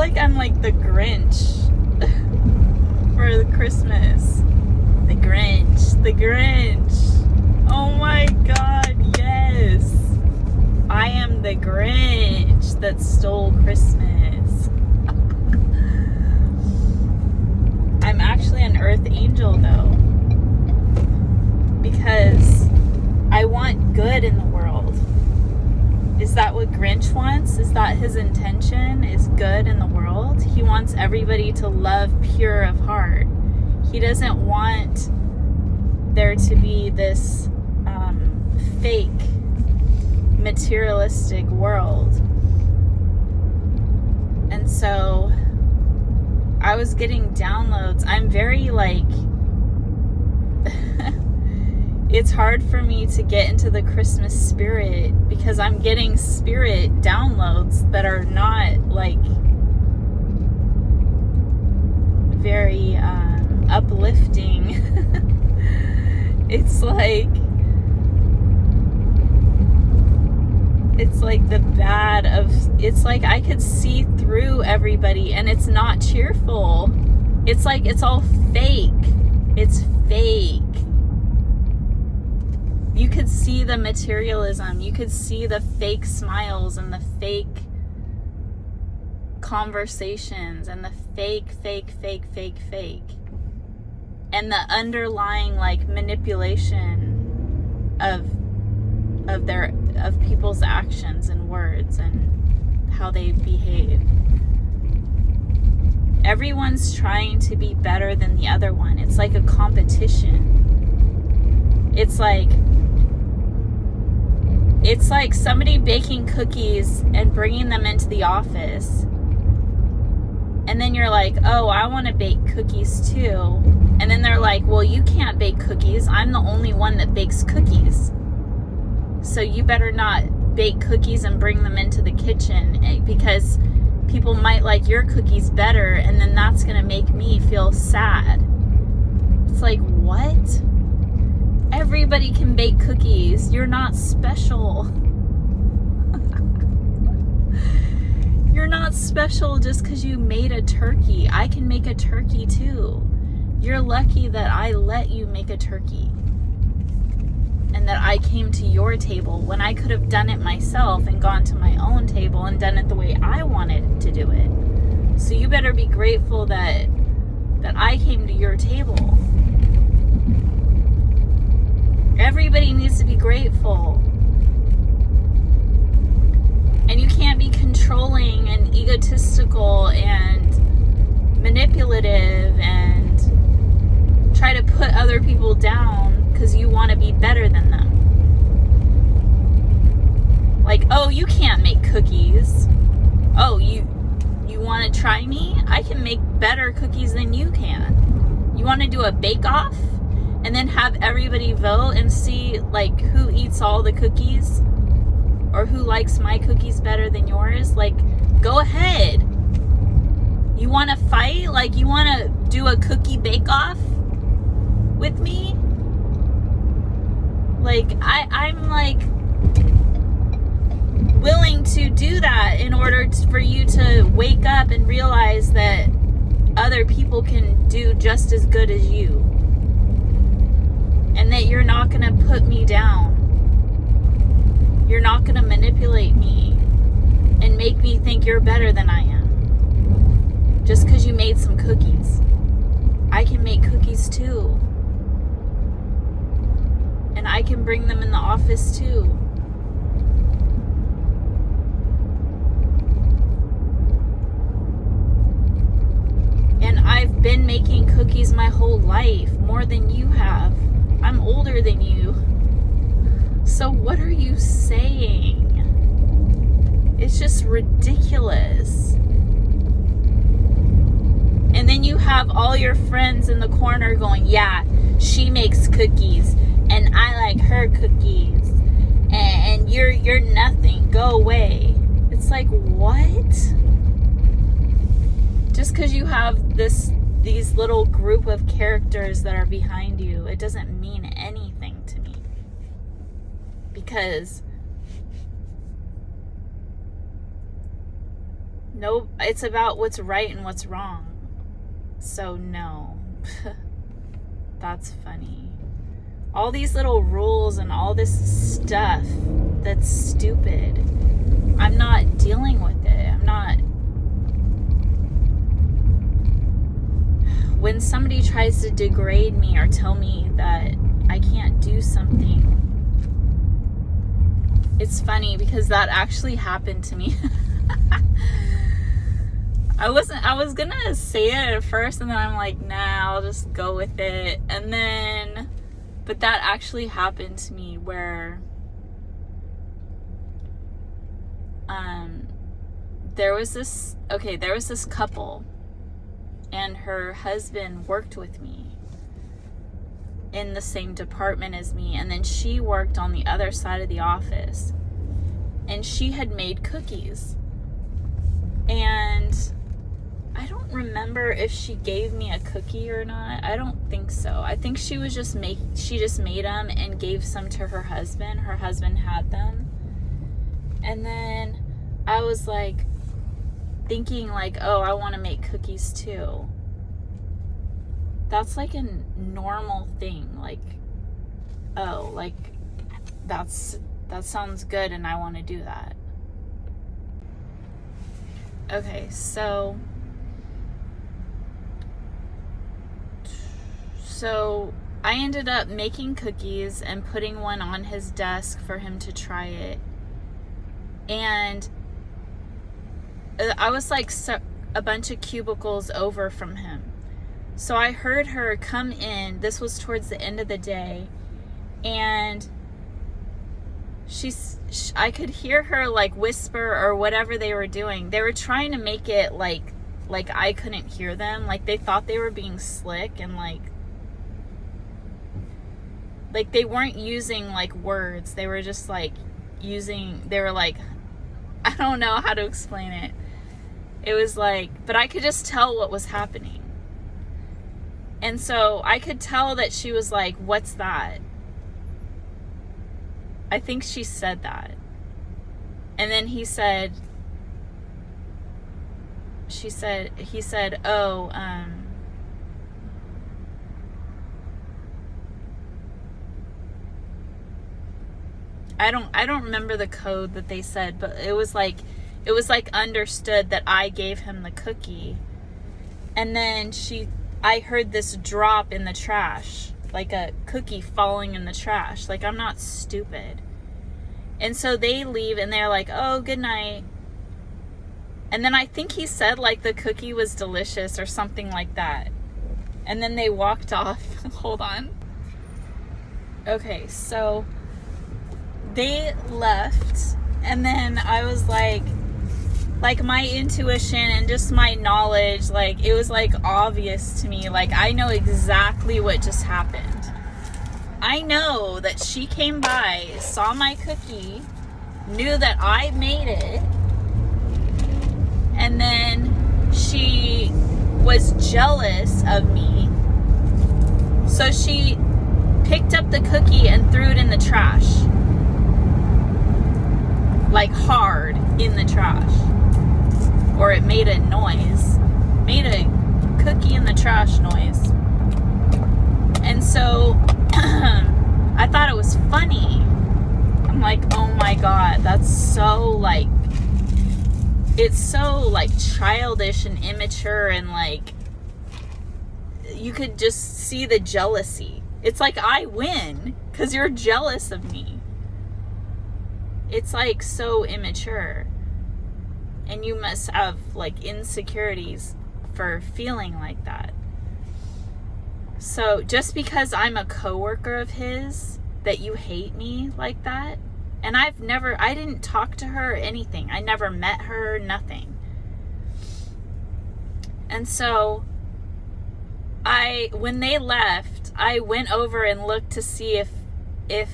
like I'm like the Grinch for the Christmas. The Grinch. The Grinch. Oh my God, yes. I am the Grinch that stole Christmas. I'm actually an earth angel though, because I want good in the world. Is that what Grinch wants? Is that his intention? Is good in the world? He wants everybody to love pure of heart. He doesn't want there to be this fake materialistic world. And so I was getting downloads. I'm very like it's hard for me to get into the Christmas spirit because I'm getting spirit downloads that are not like very uplifting. It's like the bad of, it's like I could see through everybody and it's not cheerful. It's like it's all fake. It's fake. You could see the materialism. You could see the fake smiles and the fake conversations and the fake. And the underlying like manipulation of people's actions and words and how they behave. Everyone's trying to be better than the other one. It's like a competition. It's like somebody baking cookies and bringing them into the office. And then you're like, oh, I want to bake cookies too. And then they're like, well, you can't bake cookies. I'm the only one that bakes cookies. So you better not bake cookies and bring them into the kitchen because people might like your cookies better, and then that's going to make me feel sad. It's like, what? Everybody can bake cookies. You're not special. You're not special just because you made a turkey. I can make a turkey too. You're lucky that I let you make a turkey. And that I came to your table when I could have done it myself and gone to my own table and done it the way I wanted to do it. So you better be grateful that I came to your table. Everybody needs to be grateful. And you can't be controlling and egotistical and manipulative and try to put other people down because you want to be better than them. Like, oh, you can't make cookies. Oh, you want to try me? I can make better cookies than you can. You want to do a bake-off? And then have everybody vote and see, like, who eats all the cookies? Or who likes my cookies better than yours? Like, go ahead. You want to fight? Like, you want to do a cookie bake-off with me? Like, I'm like willing to do that in order for you to wake up and realize that other people can do just as good as you. And that you're not going to put me down. You're not going to manipulate me and make me think you're better than I am. Just because you made some cookies. I can make cookies too. And I can bring them in the office too. And I've been making cookies my whole life, more than you have. I'm older than you. So what are you saying? It's just ridiculous. And then you have all your friends in the corner going, yeah, she makes cookies and I like her cookies and you're nothing. Go away. It's like, what? Just because you have these little group of characters that are behind you, it doesn't mean anything to me. Because No, it's about what's right and what's wrong. So no. That's funny. All these little rules and all this stuff that's stupid. I'm not dealing with it. I'm not. When somebody tries to degrade me or tell me that I can't do something, it's funny because that actually happened to me. I was gonna say it at first, and then I'm like, nah, I'll just go with it. And then, but that actually happened to me where there was this couple, and her husband worked with me in the same department as me, and then she worked on the other side of the office, and she had made cookies, and I don't remember if she gave me a cookie or not. I don't think so. I think she was she just made them and gave some to her husband. Her husband had them. And then I was like thinking like, oh, I want to make cookies too. That's like a normal thing. Like, oh, like that sounds good and I want to do that. Okay, so I ended up making cookies and putting one on his desk for him to try it. And I was like a bunch of cubicles over from him. So I heard her come in. This was towards the end of the day. And I could hear her like whisper or whatever they were doing. They were trying to make it like I couldn't hear them. Like they thought they were being slick and like they weren't using like words. They were just like they were like, I don't know how to explain it. It was like, but I could just tell what was happening. And so I could tell that she was like, what's that? I think she said that. And then he said, oh, I don't remember the code that they said, but it was like understood that I gave him the cookie. And then I heard this drop in the trash, like a cookie falling in the trash. Like, I'm not stupid. And so they leave and they're like, oh, good night. And then I think he said like the cookie was delicious or something like that. And then they walked off. Hold on. Okay, so they left, and then I was like my intuition and just my knowledge, like it was like obvious to me. Like I know exactly what just happened. I know that she came by, saw my cookie, knew that I made it, and then she was jealous of me. So she picked up the cookie and threw it in the trash. Like hard in the trash. Or it made a noise. Made a cookie in the trash noise. And so I thought it was funny. I'm like, oh my God, that's so like, it's so like childish and immature, and like you could just see the jealousy. It's like I win because you're jealous of me. It's like so immature. And you must have like insecurities for feeling like that. So just because I'm a coworker of his, that you hate me like that? And I didn't talk to her or anything. I never met her, nothing. And so when they left, I went over and looked to see if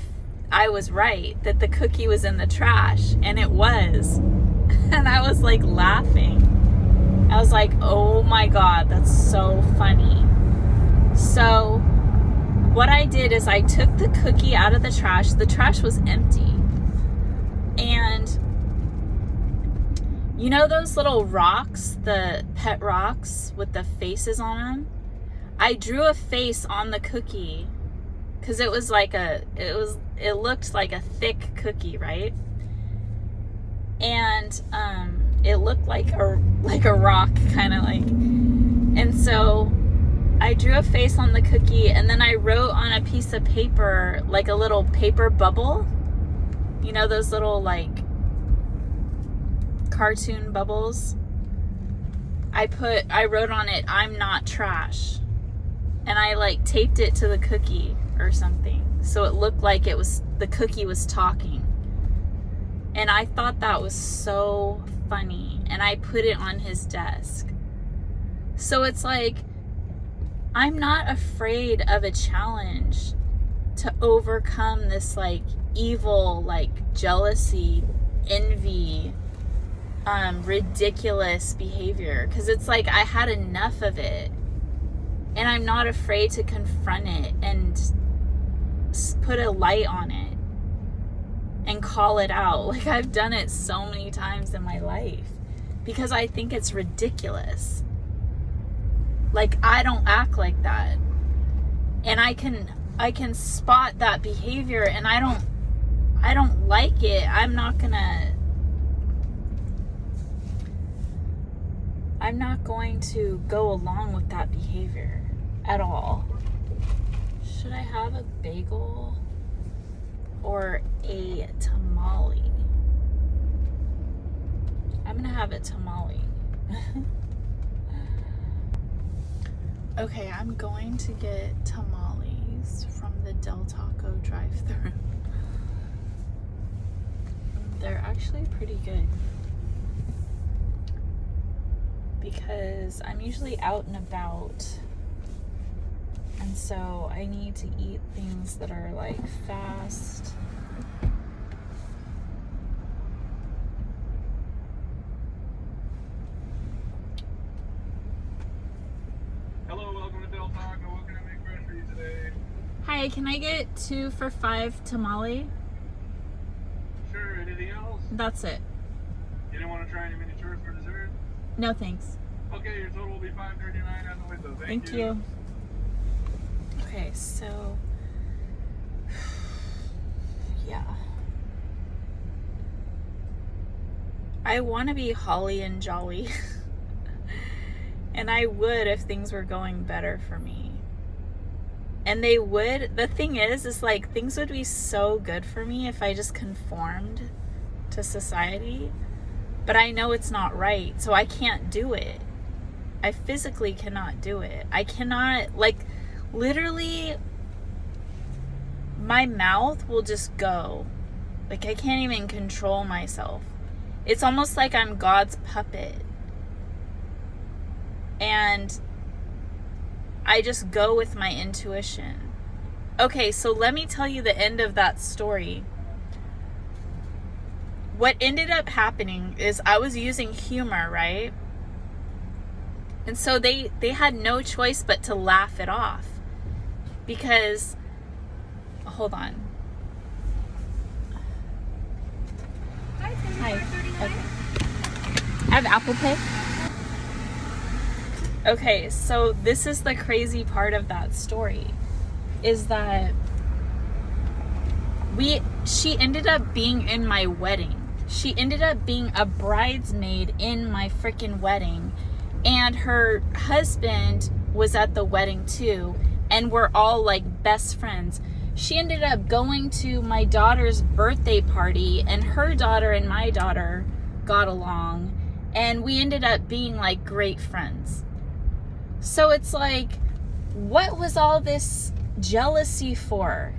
I was right, that the cookie was in the trash, and it was. And I was like laughing. I was like, oh my God, that's so funny. So what I did is I took the cookie out of the trash. The trash was empty. And You know those little rocks, the pet rocks with the faces on them? I drew a face on the cookie because it was like it looked like a thick cookie, right? And it looked like a rock, kind of like. And so I drew a face on the cookie, and then I wrote on a piece of paper, like a little paper bubble. You know those little like cartoon bubbles? I wrote on it, "I'm not trash." And I like taped it to the cookie or something. So it looked like the cookie was talking. And I thought that was so funny. And I put it on his desk. So it's like, I'm not afraid of a challenge to overcome this like evil, like jealousy, envy, ridiculous behavior. Because it's like I had enough of it. And I'm not afraid to confront it and put a light on it and call it out. Like, I've done it so many times in my life because I think it's ridiculous. Like, I don't act like that. And I can spot that behavior, and I don't like it. I'm not going to go along with that behavior at all. Should I have a bagel or a tamale? I'm gonna have a tamale. Okay, I'm going to get tamales from the Del Taco drive-thru. They're actually pretty good, because I'm usually out and about, and so I need to eat things that are like fast. Hello, welcome to Del Taco. What can I make fresh for you today? Hi, can I get 2 for $5 tamale? Sure, anything else? That's it. You didn't want to try any mini churros for dessert? No thanks. Okay, your total will be $5.39 out the window. Thank you. Okay, so yeah. I want to be holly and jolly. And I would if things were going better for me. And they would. The thing is like, things would be so good for me if I just conformed to society. But I know it's not right, so I can't do it. I physically cannot do it. I cannot, like, literally, my mouth will just go. Like, I can't even control myself. It's almost like I'm God's puppet. And I just go with my intuition. Okay, so let me tell you the end of that story. What ended up happening is I was using humor, right? And so they had no choice but to laugh it off. Because, hold on. Hi. Okay. I have Apple Pay. Okay, so this is the crazy part of that story, is that she ended up being in my wedding. She ended up being a bridesmaid in my freaking wedding, and her husband was at the wedding too, and we're all like best friends. She ended up going to my daughter's birthday party, and her daughter and my daughter got along, and we ended up being like great friends. So it's like, what was all this jealousy for?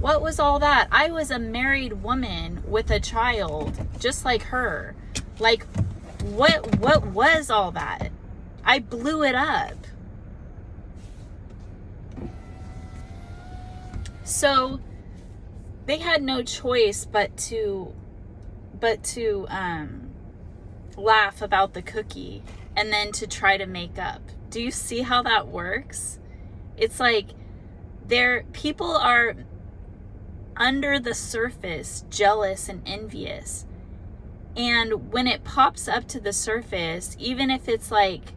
What was all that? I was a married woman with a child, just like her. Like, what was all that? I blew it up. So they had no choice but to laugh about the cookie and then to try to make up. Do you see how that works? It's like people are under the surface jealous and envious, And when it pops up to the surface, even if it's like,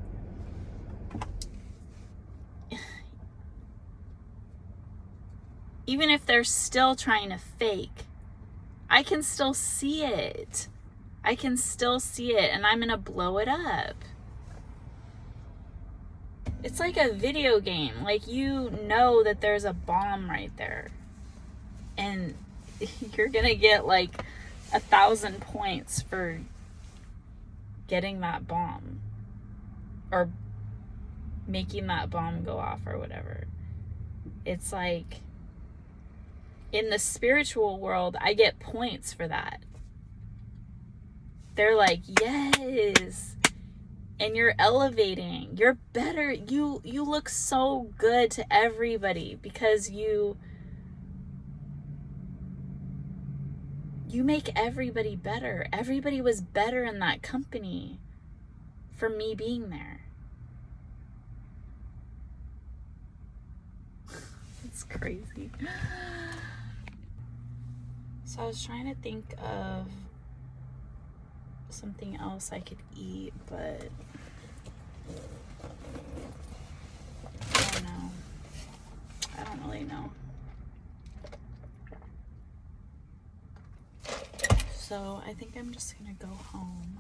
even if they're still trying to fake, I can still see it. I can still see it, and I'm gonna blow it up. It's like a video game. Like, you know that there's a bomb right there. And you're gonna get like 1,000 points for getting that bomb. Or making that bomb go off or whatever. It's like, in the spiritual world, I get points for that. They're like, yes. And you're elevating. You're better. You look so good to everybody because you make everybody better. Everybody was better in that company for me being there. It's crazy. So I was trying to think of something else I could eat, but I don't know. I don't really know. So I think I'm just gonna go home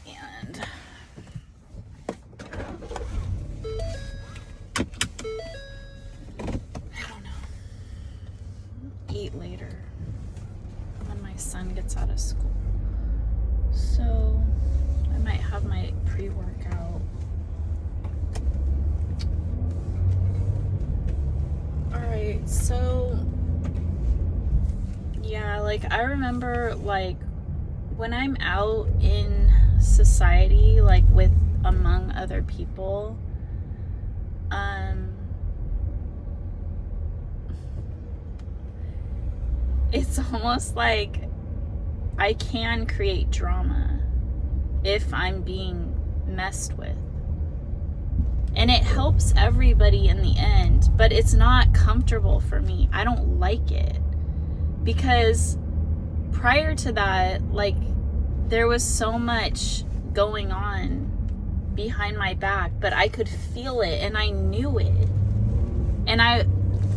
and I don't know, eat later when my son gets out of school. So I might have my pre-workout. Alright, so yeah, like I remember like when I'm out in society, like with among other people, it's almost like I can create drama if I'm being messed with. And it helps everybody in the end, but it's not comfortable for me. I don't like it. Because prior to that, like, there was so much going on behind my back, but I could feel it and I knew it. And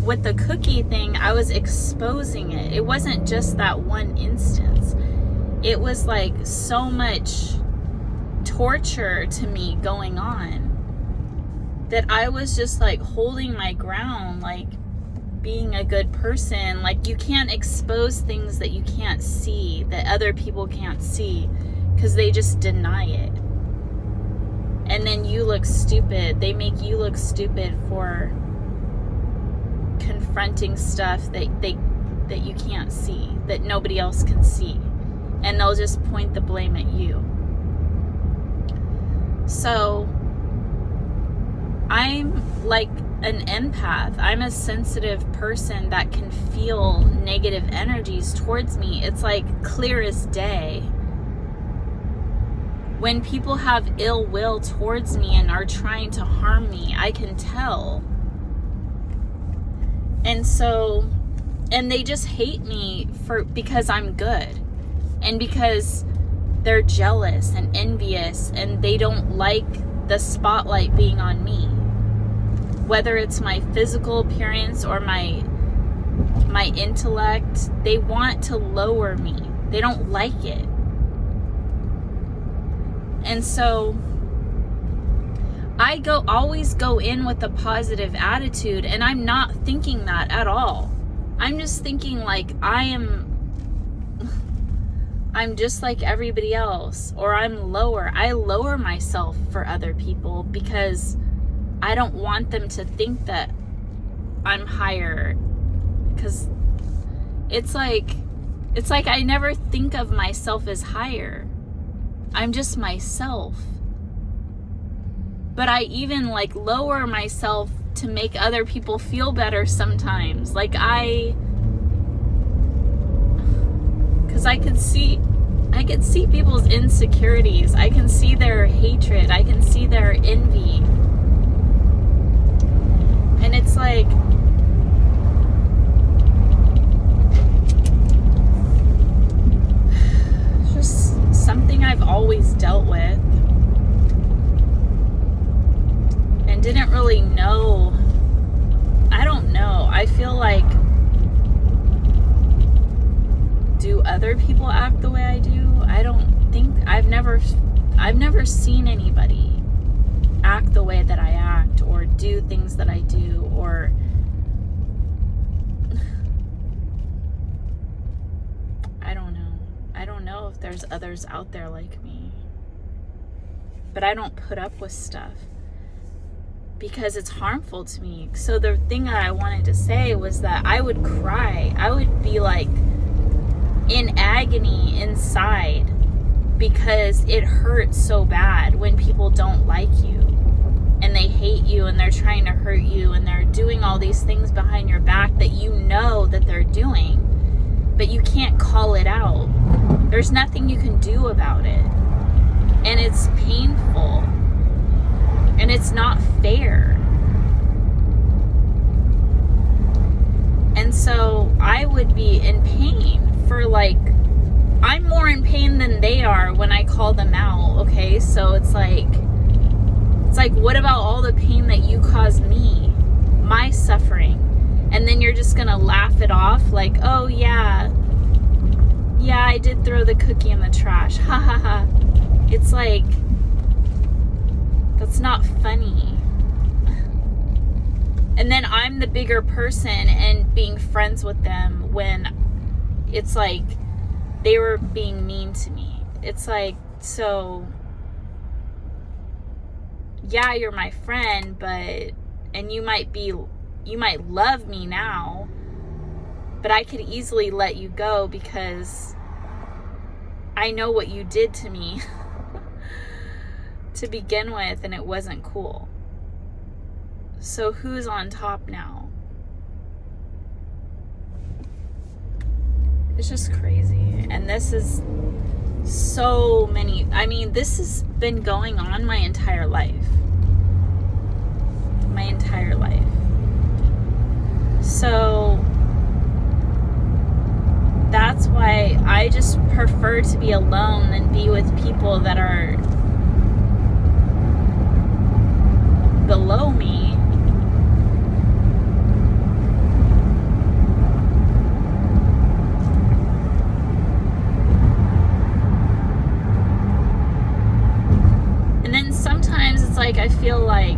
with the cookie thing, I was exposing it. It wasn't just that one instance. It was like so much torture to me going on that I was just like holding my ground, like being a good person. Like, you can't expose things that you can't see, that other people can't see, because they just deny it. And then you look stupid. They make you look stupid for confronting stuff that you can't see, that nobody else can see. And they'll just point the blame at you. So I'm like an empath. I'm a sensitive person that can feel negative energies towards me. It's like clear as day. When people have ill will towards me and are trying to harm me, I can tell. And so, and they just hate me because I'm good. And because they're jealous and envious and they don't like the spotlight being on me. Whether it's my physical appearance or my intellect, they want to lower me. They don't like it. And so I always go in with a positive attitude, and I'm not thinking that at all. I'm just thinking like I'm just like everybody else, or I'm lower. I lower myself for other people because I don't want them to think that I'm higher, because it's like I never think of myself as higher. I'm just myself. But I even like lower myself to make other people feel better sometimes. Like because I could see people's insecurities. I can see their hatred. I can see their envy. And it's like, I've never seen anybody act the way that I act or do things that I do, or I don't know. I don't know if there's others out there like me. But I don't put up with stuff because it's harmful to me. So the thing that I wanted to say was that I would cry. I would be like in agony inside because it hurts so bad when people don't like you and they hate you and they're trying to hurt you and they're doing all these things behind your back that you know that they're doing, but you can't call it out. There's nothing you can do about it. And it's painful. And it's not fair. And so I would be in pain for like, I'm more in pain than they are when I call them out, okay? So it's like, what about all the pain that you caused me? My suffering. And then you're just gonna laugh it off like, oh yeah, I did throw the cookie in the trash. Ha ha ha. It's like, that's not funny. And then I'm the bigger person and being friends with them when it's like they were being mean to me. It's like, so yeah, you're my friend, and you might love me now, but I could easily let you go because I know what you did to me to begin with, and it wasn't cool. So who's on top now? It's just crazy. And this is so many, this has been going on my entire life. My entire life. So that's why I just prefer to be alone than be with people that are below me. And then sometimes it's like I feel like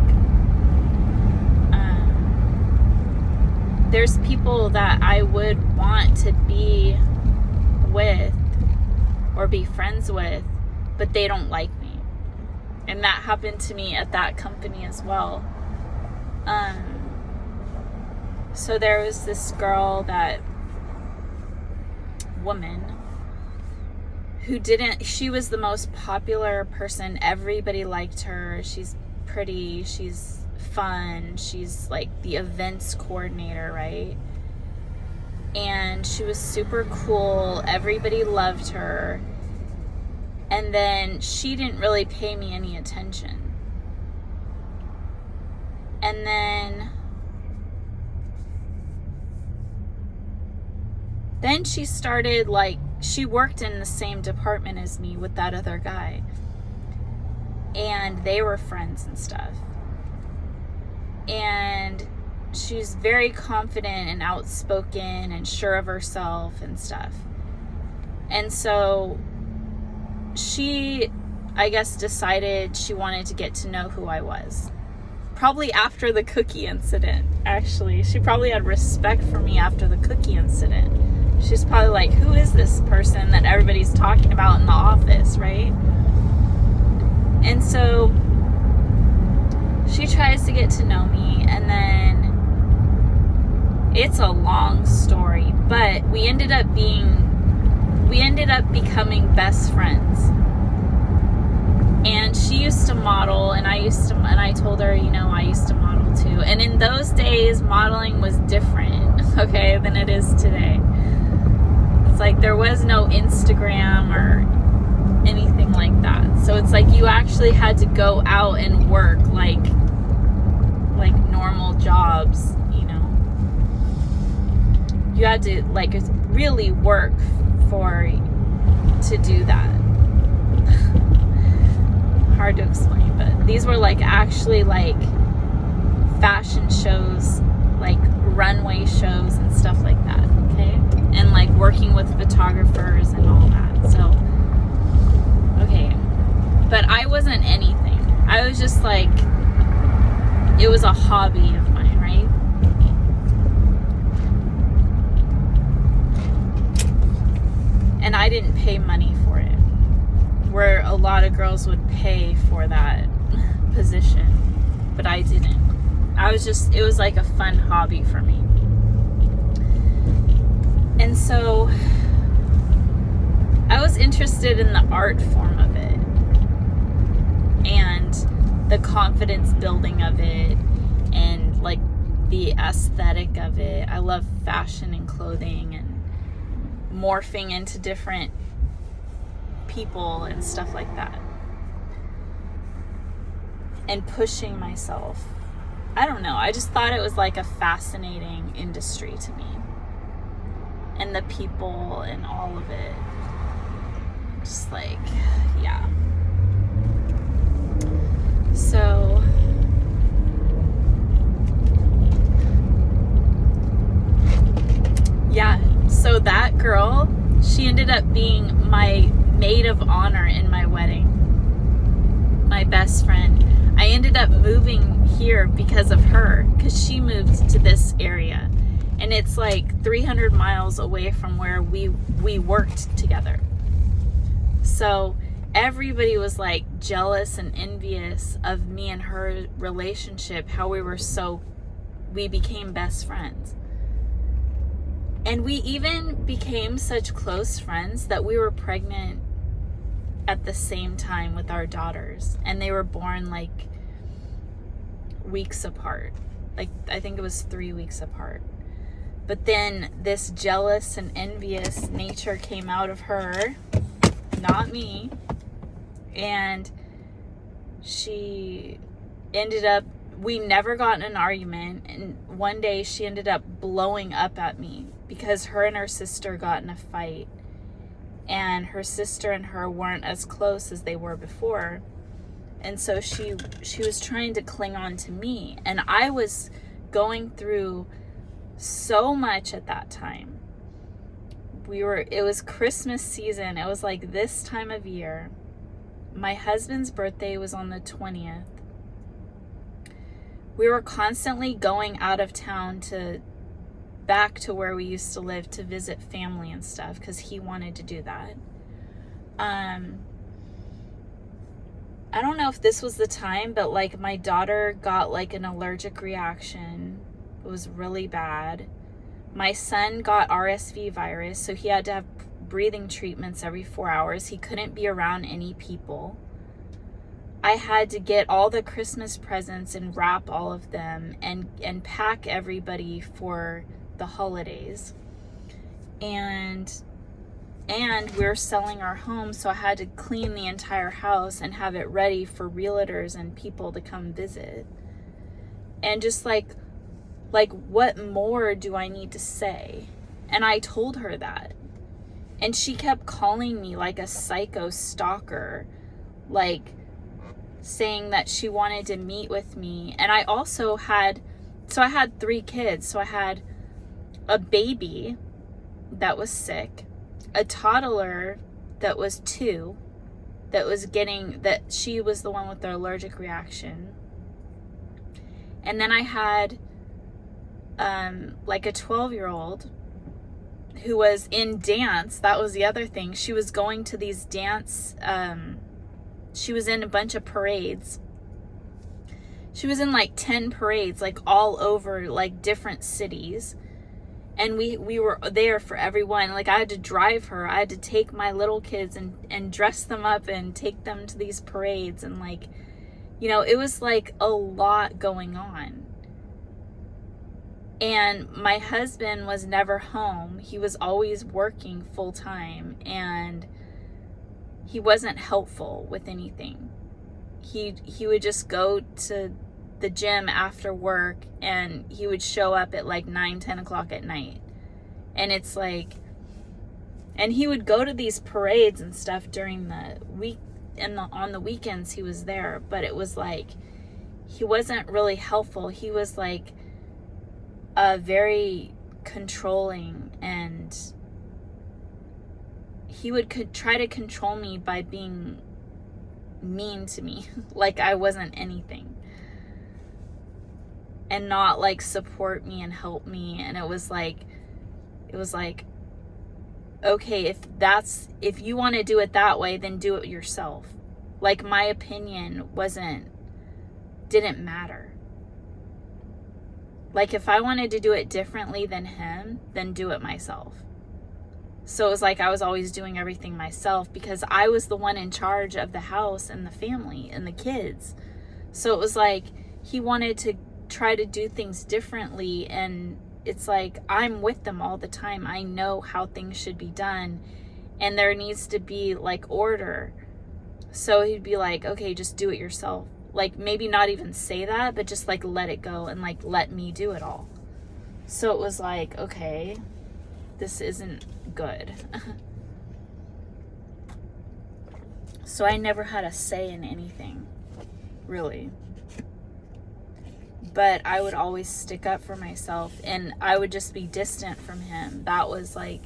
there's people that I would want to be with or be friends with, but they don't like me. And that happened to me at that company as well. So there was this woman who she was the most popular person. Everybody liked her. She's pretty, she's fun, she's like the events coordinator, right? And she was super cool. Everybody loved her. And then she didn't really pay me any attention. And then she started she worked in the same department as me with that other guy. And they were friends and stuff. And she's very confident and outspoken and sure of herself and stuff. And so she, I guess, decided she wanted to get to know who I was. Probably after the cookie incident, actually. She probably had respect for me after the cookie incident. She's probably like, who is this person that everybody's talking about in the office, right? And so she tries to get to know me, and then it's a long story, but we ended up becoming best friends. And she used to model, and I told her, I used to model too. And in those days, modeling was different, okay, than it is today. It's like there was no Instagram or anything like that. So it's like you actually had to go out and work like normal jobs, You had to really work to do that. Hard to explain, but these were actually fashion shows, runway shows and stuff like that, okay? And working with photographers and all that. So, okay. But I wasn't anything. I was just like, it was a hobby of mine, right? And I didn't pay money for it, where a lot of girls would pay for that position, but I didn't. It was like a fun hobby for me. And so I was interested in the art form of it and the confidence building of it and like the aesthetic of it. I love fashion and clothing and morphing into different people and stuff like that. And pushing myself. I don't know. I just thought it was like a fascinating industry to me. And the people and all of it. Just like, yeah. So, yeah. So that girl, she ended up being my maid of honor in my wedding. My best friend. I ended up moving here because of her, because she moved to this area. And it's like 300 miles away from where we worked together. So everybody was like jealous and envious of me and her relationship, how we became best friends. And we even became such close friends that we were pregnant at the same time with our daughters. And they were born like weeks apart. Like, I think it was 3 weeks apart. But then this jealous and envious nature came out of her, not me. And she ended up, we never got in an argument. And one day she ended up blowing up at me because her and her sister got in a fight. And her sister and her weren't as close as they were before. And so she was trying to cling on to me. And I was going through so much at that time. It was Christmas season. It was like this time of year. My husband's birthday was on the 20th. We were constantly going out of town back to where we used to live to visit family and stuff because he wanted to do that. I don't know if this was the time, but like my daughter got like an allergic reaction. It was really bad. My son got RSV virus, so he had to have breathing treatments every 4 hours. He couldn't be around any people. I had to get all the Christmas presents and wrap all of them and pack everybody for the holidays. And we're selling our home, so I had to clean the entire house and have it ready for realtors and people to come visit. And just like what more do I need to say? And I told her that. And she kept calling me like a psycho stalker, like saying that she wanted to meet with me. And I also had 3 kids. So I had a baby that was sick, a toddler that was 2, that she was the one with the allergic reaction. And then I had like a 12-year-old who was in dance. That was the other thing. She was going to these dance, she was in a bunch of parades. She was in like 10 parades, like all over like different cities. And we were there for everyone. Like I had to drive her. I had to take my little kids and dress them up and take them to these parades. And like, you know, it was like a lot going on. And my husband was never home. He was always working full time, and he wasn't helpful with anything. He would just go to the gym after work, and he would show up at like 9-10 o'clock at night. And it's like, and he would go to these parades and stuff during the week, and on the weekends he was there, but it was like he wasn't really helpful. He was like very controlling, and he would try to control me by being mean to me like I wasn't anything, and not like support me and help me. And it was like, okay, if you want to do it that way, then do it yourself. Like, my opinion didn't matter. Like, if I wanted to do it differently than him, then do it myself. So it was like I was always doing everything myself because I was the one in charge of the house and the family and the kids. So it was like he wanted to try to do things differently, and it's like I'm with them all the time. I know how things should be done, and there needs to be like order. So he'd be like, okay, just do it yourself. Like, maybe not even say that, but just like let it go and like let me do it all. So it was like, okay, this isn't good. So I never had a say in anything, really. But I would always stick up for myself, and I would just be distant from him. That was like,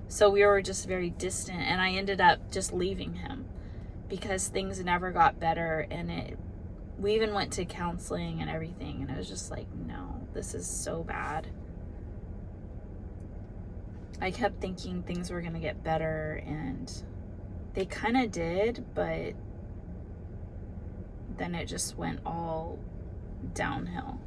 so we were just very distant, and I ended up just leaving him because things never got better. And we even went to counseling and everything, and it was just like, no, this is so bad. I kept thinking things were going to get better, and they kind of did, but then it just went all downhill.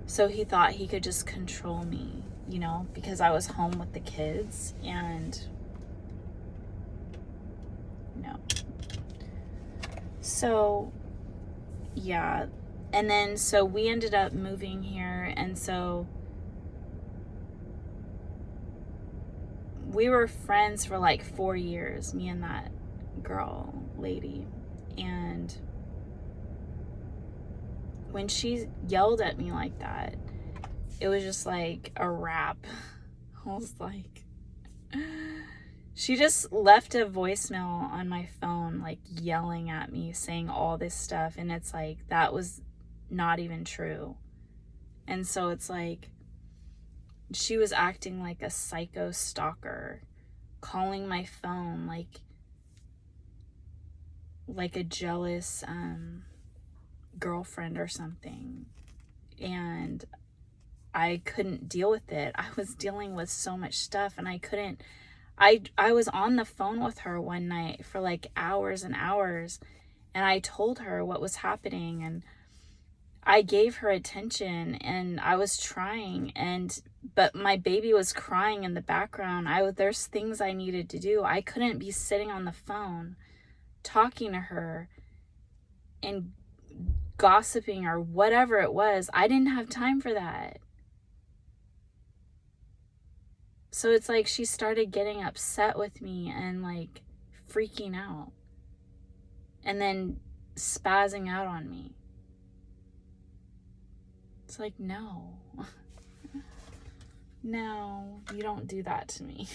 So he thought he could just control me, you know, because I was home with the kids, and no. So, yeah. And then, so we ended up moving here, and so we were friends for like 4 years, me and that lady. And when she yelled at me like that, it was just like a wrap. I was like, she just left a voicemail on my phone, like yelling at me, saying all this stuff. And it's like, that was not even true. And so it's like, she was acting like a psycho stalker, calling my phone like a jealous girlfriend or something. And I couldn't deal with it. I was dealing with so much stuff, and I was on the phone with her one night for like hours and hours, and I told her what was happening, and I gave her attention, and I was trying, but my baby was crying in the background. There's things I needed to do. I couldn't be sitting on the phone talking to her and gossiping or whatever it was. I didn't have time for that. So it's like she started getting upset with me and like freaking out, and then spazzing out on me. It's like, no, no, you don't do that to me.